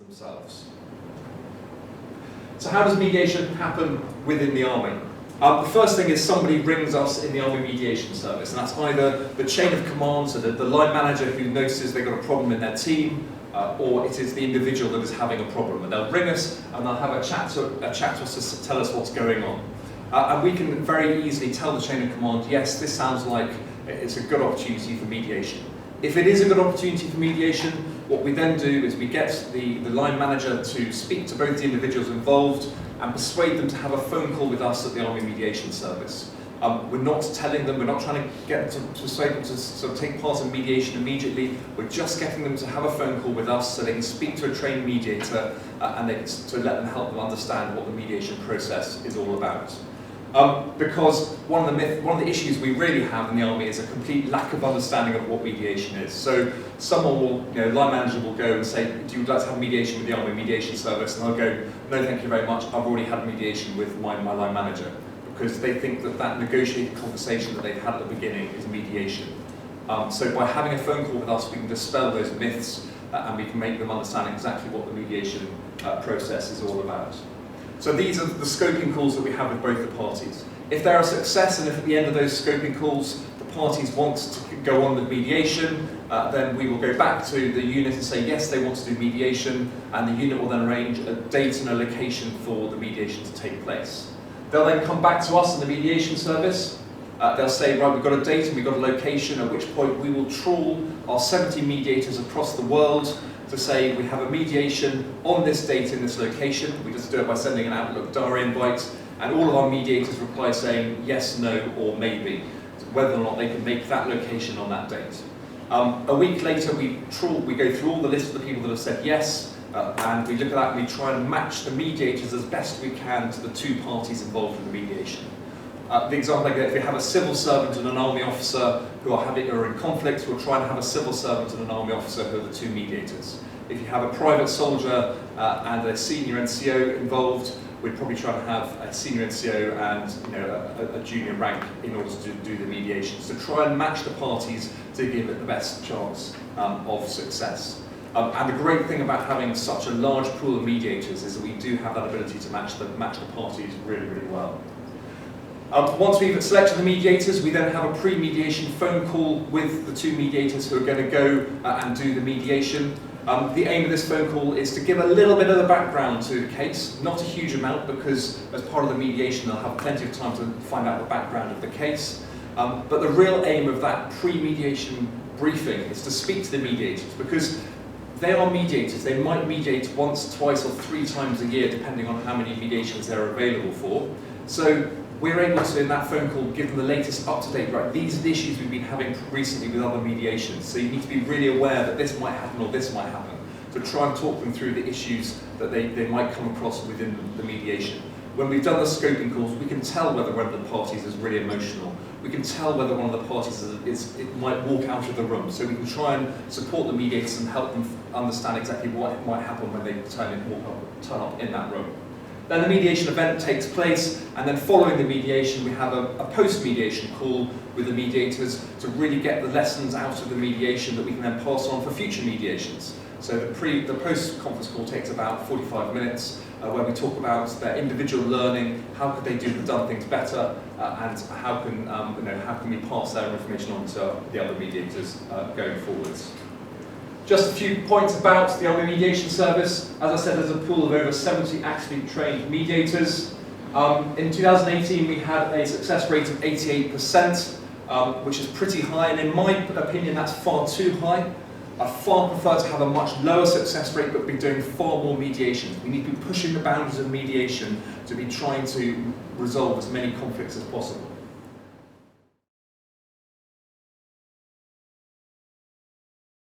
themselves. So how does mediation happen within the Army? The first thing is somebody rings us in the Army Mediation Service, and that's either the chain of command, so the line manager who notices they've got a problem in their team, or it is the individual that is having a problem. And they'll ring us and they'll have a chat to us to tell us what's going on. And we can very easily tell the chain of command, yes, this sounds like it's a good opportunity for mediation. If it is a good opportunity for mediation, what we then do is we get the line manager to speak to both the individuals involved and persuade them to have a phone call with us at the Army Mediation Service. We're not telling them, we're not trying to get them to persuade them to sort of take part in mediation immediately. We're just getting them to have a phone call with us so they can speak to a trained mediator and to let them help them understand what the mediation process is all about. Because one of the issues we really have in the Army is a complete lack of understanding of what mediation is. So someone will, line manager will go and say, do you like to have mediation with the Army Mediation Service? And I'll go, no thank you very much, I've already had mediation with my line manager. Because they think that negotiated conversation that they've had at the beginning is mediation. So by having a phone call with us, we can dispel those myths and we can make them understand exactly what the mediation process is all about. So these are the scoping calls that we have with both the parties. If they're a success and if at the end of those scoping calls the parties want to go on with mediation, then we will go back to the unit and say yes, they want to do mediation, and the unit will then arrange a date and a location for the mediation to take place. They'll then come back to us in the mediation service. They'll say, right, we've got a date and we've got a location, at which point we will trawl our 70 mediators across the world to say we have a mediation on this date in this location. We just do it by sending an Outlook diary invite, and all of our mediators reply saying yes, no, or maybe, whether or not they can make that location on that date. A week later, we go through all the list of the people that have said yes, and we look at that and we try and match the mediators as best we can to the two parties involved in the mediation. The example I get, if we have a civil servant and an army officer who are in conflict, we'll try and have a civil servant and an army officer who are the two mediators. If you have a private soldier and a senior NCO involved, we'd probably try to have a senior NCO and a junior rank in order to do the mediation. So try and match the parties to give it the best chance of success. And the great thing about having such a large pool of mediators is that we do have that ability to match the parties really, really well. Once we've selected the mediators, we then have a pre-mediation phone call with the two mediators who are going to go and do the mediation. The aim of this phone call is to give a little bit of the background to the case, not a huge amount, because as part of the mediation they'll have plenty of time to find out the background of the case. But the real aim of that pre-mediation briefing is to speak to the mediators, because they are mediators. They might mediate once, twice, or 3 times a year, depending on how many mediations they're available for. So we're able to, in that phone call, give them the latest up-to-date, right, these are the issues we've been having recently with other mediations, so you need to be really aware that this might happen or this might happen. So try and talk them through the issues that they might come across within the mediation. When we've done the scoping calls, we can tell whether one of the parties is really emotional. We can tell whether one of the parties it might walk out of the room. So we can try and support the mediators and help them understand exactly what might happen when they turn up in that room. Then the mediation event takes place, and then following the mediation we have a post-mediation call with the mediators to really get the lessons out of the mediation that we can then pass on for future mediations. So the post-conference call takes about 45 minutes, where we talk about their individual learning, how could they have done things better, and how can we pass their information on to the other mediators going forwards. Just a few points about the Army Mediation Service. As I said, there's a pool of over 70 actually trained mediators. In 2018, we had a success rate of 88%, which is pretty high, and in my opinion, that's far too high. I far prefer to have a much lower success rate, but be doing far more mediations. We need to be pushing the boundaries of mediation to be trying to resolve as many conflicts as possible.